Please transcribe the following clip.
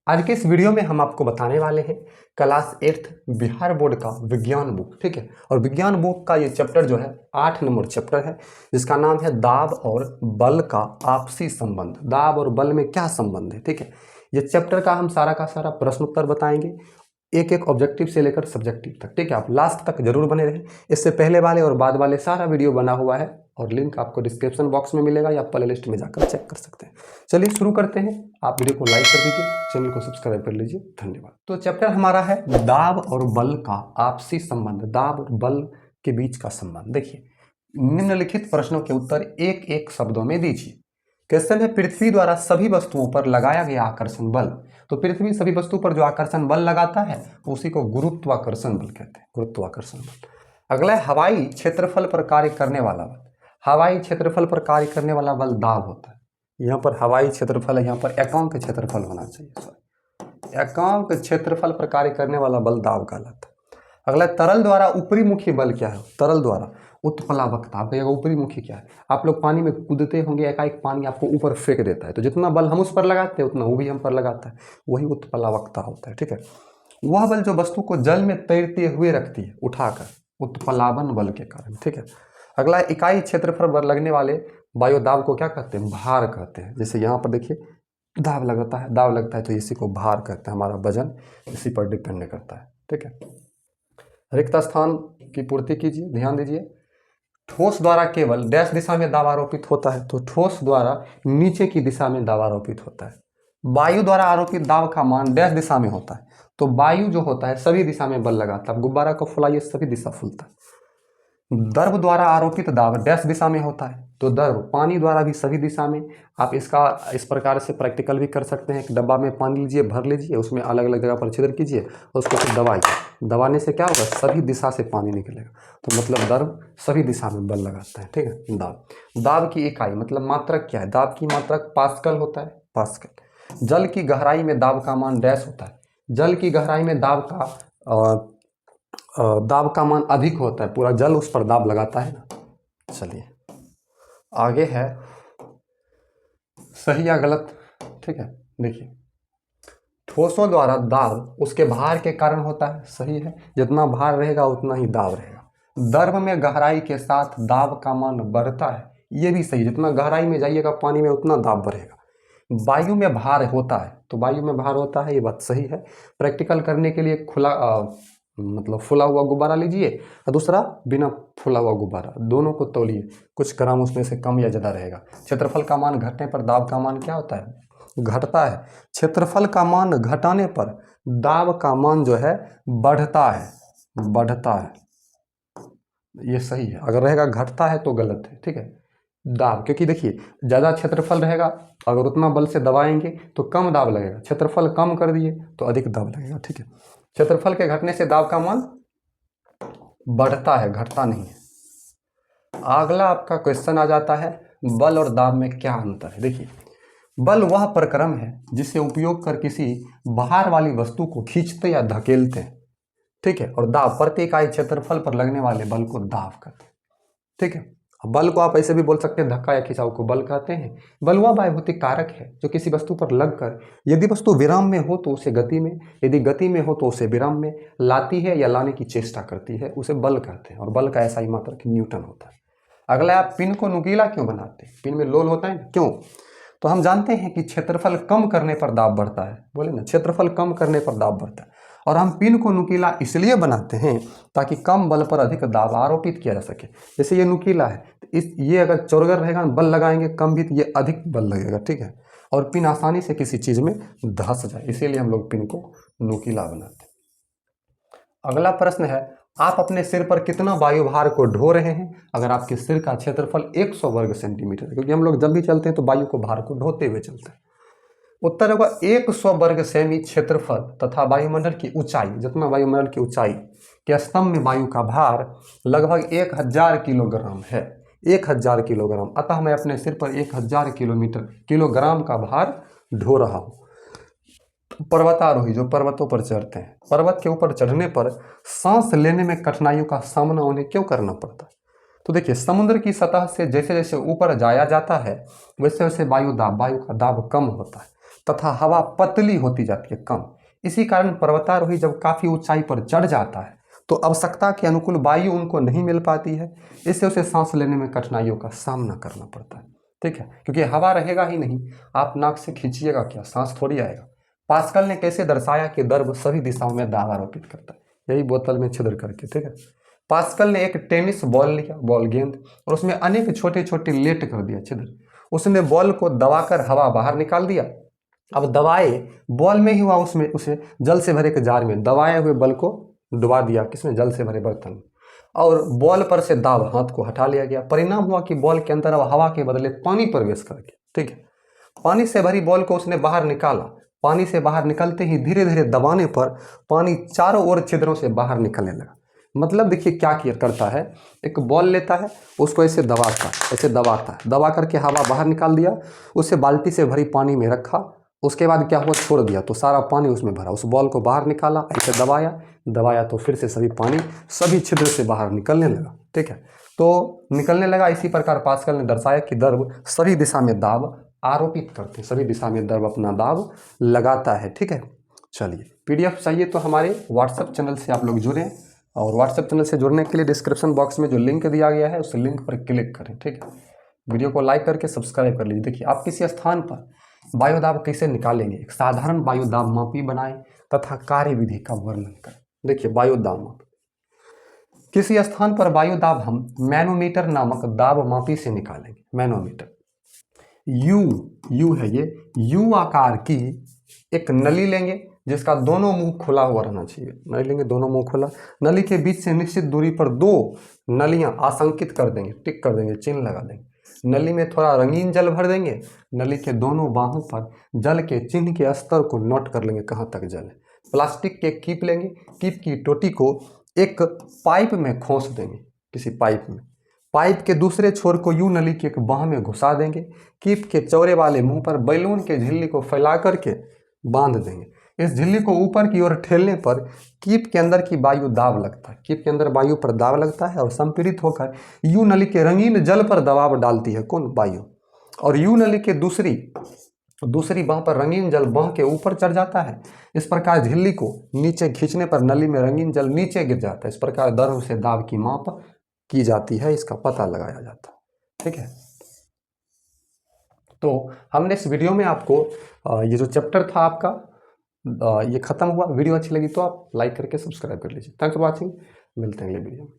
आज के इस वीडियो में हम आपको बताने वाले हैं क्लास 8th बिहार बोर्ड का विज्ञान बुक। ठीक है, और विज्ञान बुक का ये चैप्टर जो है 8 नंबर चैप्टर है, जिसका नाम है दाब और बल का आपसी संबंध। दाब और बल में क्या संबंध है। ठीक है, ये चैप्टर का हम सारा का सारा प्रश्न उत्तर बताएंगे, एक एक ऑब्जेक्टिव से लेकर सब्जेक्टिव तक। ठीक है, आप लास्ट तक जरूर बने रहें। इससे पहले वाले और बाद वाले सारा वीडियो बना हुआ है और लिंक आपको डिस्क्रिप्शन बॉक्स में मिलेगा या प्ले लिस्ट में जाकर चेक कर सकते हैं। चलिए शुरू करते हैं। आप वीडियो को लाइक कर दीजिए, चैनल को सब्सक्राइब कर लीजिए। धन्यवाद। तो चैप्टर हमारा है दाब और बल का आपसी संबंध। दाब और बल के बीच का संबंध। देखिए, निम्नलिखित प्रश्नों के उत्तर एक एक शब्दों में दीजिए। क्वेश्चन है, पृथ्वी द्वारा सभी वस्तुओं पर लगाया गया आकर्षण बल। तो पृथ्वी सभी वस्तु पर जो आकर्षण बल लगाता है उसी को गुरुत्वाकर्षण बल कहते हैं, गुरुत्वाकर्षण बल। अगला है हवाई क्षेत्रफल पर कार्य करने वाला बल। हवाई क्षेत्रफल पर कार्य करने वाला बल दाब होता है। यहाँ पर हवाई क्षेत्रफल है, यहाँ पर एकांक क्षेत्रफल होना चाहिए, सॉरी, एकांक क्षेत्रफल पर कार्य करने वाला बल दाब कहलाता है। अगला तरल द्वारा ऊपरी मुखी बल क्या है। तरल द्वारा उत्प्लावकता। आप कहिएगा ऊपरी मुखी क्या है। आप लोग पानी में कूदते होंगे, एकाएक पानी आपको ऊपर फेंक देता है, तो जितना बल हम उस पर लगाते हैं उतना वो भी हम पर लगाता है, वही उत्प्लावकता होता है। ठीक है, वह बल जो वस्तु को जल में तैरते हुए रखती है उठाकर, उत्प्लावन बल के कारण। ठीक है, अगला इकाई क्षेत्रफल पर लगने वाले वायुदाब को क्या कहते हैं, भार कहते हैं। जैसे यहाँ पर देखिए दाब लगता है, दाब लगता है तो इसी को भार कहते हैं। हमारा वजन इसी पर डिपेंड करता है। ठीक है, रिक्त स्थान की पूर्ति कीजिए। ध्यान दीजिए, ठोस द्वारा केवल डैश दिशा में दाब आरोपित होता है, तो ठोस द्वारा नीचे की दिशा में दाब आरोपित होता है। वायु द्वारा आरोपित दाब का मान डैश दिशा में होता है, तो वायु जो होता है सभी दिशा में बल लगाता है। गुब्बारा को फुलाइए, सभी दिशा फूलता है। दर्भ द्वारा आरोपित दाब डैश दिशा में होता है, तो दर्भ पानी द्वारा भी सभी दिशा में। आप इसका इस प्रकार से प्रैक्टिकल भी कर सकते हैं। एक डब्बा में पानी लीजिए, भर लीजिए, उसमें अलग अलग जगह पर छिद्र कीजिए और उसको फिर दबाइए। दबाने से क्या होगा, सभी दिशा से पानी निकलेगा। तो मतलब दर्भ सभी दिशा में बल लगाता है। ठीक है, दाब, दाब की इकाई मतलब मात्रक क्या है। दाब की मात्रक पास्कल होता है, पास्कल। जल की गहराई में दाब का मान डैश होता है। जल की गहराई में दाब का मान अधिक होता है, पूरा जल उस पर दाब लगाता है ना। चलिए आगे है, सही या गलत। ठीक है, देखिए, ठोसों द्वारा दाब उसके भार के कारण होता है। सही है, जितना भार रहेगा उतना ही दाब रहेगा। दर्भ में गहराई के साथ दाब का मान बढ़ता है, ये भी सही। जितना गहराई में जाइएगा पानी में उतना दाब बढ़ेगा। वायु में भार होता है, तो वायु में भार होता है, ये बात सही है। प्रैक्टिकल करने के लिए खुला मतलब फुला हुआ गुब्बारा लीजिए और दूसरा बिना फुला हुआ गुब्बारा, दोनों को तौलिए, कुछ ग्राम उसमें से कम या ज़्यादा रहेगा। क्षेत्रफल का मान घटने पर दाब का मान क्या होता है, घटता है। क्षेत्रफल का मान घटाने पर दाब का मान जो है बढ़ता है, बढ़ता है, ये सही है। अगर रहेगा घटता है तो गलत है। ठीक है, दाब, क्योंकि देखिए ज़्यादा क्षेत्रफल रहेगा, अगर उतना बल से दबाएंगे तो कम दाब लगेगा। क्षेत्रफल कम कर दिए तो अधिक दाब लगेगा। ठीक है, क्षेत्रफल के घटने से दाब का मान बढ़ता है, घटता नहीं है। अगला आपका क्वेश्चन आ जाता है, बल और दाब में क्या अंतर है। देखिए, बल वह प्रक्रम है जिसे उपयोग कर किसी भार वाली वस्तु को खींचते या धकेलते हैं। ठीक है, और दाब प्रति इकाई क्षेत्रफल पर लगने वाले बल को दाब कहते हैं। ठीक है, बल को आप ऐसे भी बोल सकते हैं, धक्का या खिंचाव को बल कहते हैं। बल वह वायुभौतिक कारक है जो किसी वस्तु पर लगकर यदि वस्तु विराम में हो तो उसे गति में, यदि गति में हो तो उसे विराम में लाती है या लाने की चेष्टा करती है, उसे बल कहते हैं। और बल का ऐसा ही मात्रक न्यूटन होता है। अगला, आप पिन को नुकीला क्यों बनाते हैं। पिन में लोल होता है ना, क्यों, तो हम जानते हैं कि क्षेत्रफल कम करने पर दाब बढ़ता है। बोले ना, क्षेत्रफल कम करने पर दाब बढ़ता है। और हम पिन को नुकीला इसलिए बनाते हैं ताकि कम बल पर अधिक दाब आरोपित किया जा सके। जैसे ये नुकीला है, तो ये अगर चौरगर रहेगा, बल लगाएंगे कम भी तो ये अधिक बल लगेगा। ठीक है, और पिन आसानी से किसी चीज़ में धंस जाए, इसीलिए हम लोग पिन को नुकीला बनाते हैं। अगला प्रश्न है, आप अपने सिर पर कितना वायु भार को ढो रहे हैं। अगर आपके सिर का क्षेत्रफल 100 वर्ग सेंटीमीटर है, क्योंकि हम लोग जब भी चलते हैं तो वायु को भार को ढोते हुए चलते हैं। उत्तर होगा 100 वर्ग सेमी क्षेत्रफल तथा वायुमंडल की ऊंचाई, जितना वायुमंडल की ऊंचाई के स्तंभ में वायु का भार लगभग 1000 किलोग्राम है, 1000 किलोग्राम। अतः मैं अपने सिर पर 1000 किलोग्राम का भार ढो रहा हूँ। पर्वतारोही जो पर्वतों पर चढ़ते हैं, पर्वत के ऊपर चढ़ने पर सांस लेने में कठिनाइयों का सामना उन्हें क्यों करना पड़ता है। तो देखिए, समुद्र की सतह से जैसे जैसे ऊपर जाया जाता है वैसे वैसे वायु का दाब कम होता है। तथा हवा पतली होती जाती है, कम। इसी कारण पर्वतारोही जब काफ़ी ऊंचाई पर चढ़ जाता है तो आवश्यकता के अनुकूल वायु उनको नहीं मिल पाती है, इससे उसे सांस लेने में कठिनाइयों का सामना करना पड़ता है। ठीक है, क्योंकि हवा रहेगा ही नहीं, आप नाक से खींचिएगा क्या, सांस थोड़ी आएगा। पास्कल ने कैसे दर्शाया कि द्रव सभी दिशाओं में दाब आरोपित करता है, यही बोतल में छिद्र करके। ठीक है, पास्कल ने एक टेनिस बॉल लिया, बॉल गेंद, और उसमें अनेक छोटे छोटे लेट कर दिया छिद्र। उसने बॉल को दबाकर हवा बाहर निकाल दिया। अब दबाए बॉल में ही हुआ, उसमें उसे जल से भरे एक जार में दबाए हुए बल को डुबा दिया, किसमें, जल से भरे बर्तन में, और बॉल पर से दाब, हाथ को हटा लिया गया। परिणाम हुआ कि बॉल के अंदर अब हवा के बदले पानी प्रवेश कर गया। ठीक है, पानी से भरी बॉल को उसने बाहर निकाला। पानी से बाहर निकलते ही धीरे धीरे दबाने पर पानी चारों ओर छिद्रों से बाहर निकलने लगा। मतलब देखिए क्या किया करता है, एक बॉल लेता है, उसको ऐसे दबाता, ऐसे दबाता है, दबा करके हवा बाहर निकाल दिया, उसे बाल्टी से भरी पानी में रखा, उसके बाद क्या हुआ, छोड़ दिया तो सारा पानी उसमें भरा, उस बॉल को बाहर निकाला, ऐसे दबाया, दबाया तो फिर से सभी पानी सभी छिद्र से बाहर निकलने लगा। ठीक है, तो निकलने लगा। इसी प्रकार पास्कल ने दर्शाया कि द्रव सभी दिशा में दाब आरोपित करते हैं, सभी दिशा में द्रव अपना दाब लगाता है। ठीक है, चलिए PDF चाहिए तो हमारे व्हाट्सएप चैनल से आप लोग जुड़ें, और व्हाट्सएप चैनल से जुड़ने के लिए डिस्क्रिप्शन बॉक्स में जो लिंक दिया गया है उस लिंक पर क्लिक करें। ठीक है, वीडियो को लाइक करके सब्सक्राइब कर लीजिए। देखिए आप किसी स्थान पर वायु दाब कैसे निकालेंगे, एक साधारण वायु दाब मापी बनाएं तथा कार्य विधि का वर्णन करें। देखिए वायु दाब मापी, किसी स्थान पर वायु दाब हम मैनोमीटर नामक दाब मापी से निकालेंगे। मैनोमीटर, यू है ये, यू आकार की एक नली लेंगे जिसका दोनों मुंह खुला हुआ रहना चाहिए। नली लेंगे, दोनों मुंह खुला, नली के बीच से निश्चित दूरी पर 2 नलियां आसंकित कर देंगे, टिक कर देंगे, चिन्ह लगा देंगे। नली में थोड़ा रंगीन जल भर देंगे, नली के दोनों बाहों पर जल के चिन्ह के स्तर को नोट कर लेंगे कहाँ तक जल है। प्लास्टिक के कीप लेंगे, कीप की टोटी को एक पाइप में खोस देंगे, किसी पाइप में, पाइप के दूसरे छोर को यू नली के एक बाह में घुसा देंगे। कीप के चौड़े वाले मुंह पर बैलून के झिल्ली को फैला करके बांध देंगे। इस झिल्ली को ऊपर की ओर ठेलने पर कीप के अंदर की वायु दाब लगता है, कीप के अंदर वायु पर दाब लगता है और संपीड़ित होकर यू नली के रंगीन जल पर दबाव डालती है, कौन, वायु। और यू नली के दूसरी बाह पर रंगीन जल बाह के ऊपर चढ़ जाता है। इस प्रकार झिल्ली को नीचे खींचने पर नली में रंगीन जल नीचे गिर जाता है। इस प्रकार द्रव से दाब की माप की जाती है, इसका पता लगाया जाता है। ठीक है, तो हमने इस वीडियो में आपको ये जो चैप्टर था आपका ये खत्म हुआ। वीडियो अच्छी लगी तो आप लाइक करके सब्सक्राइब कर लीजिए। थैंक्स फॉर वॉचिंग, मिलते हैं अगले वीडियो में।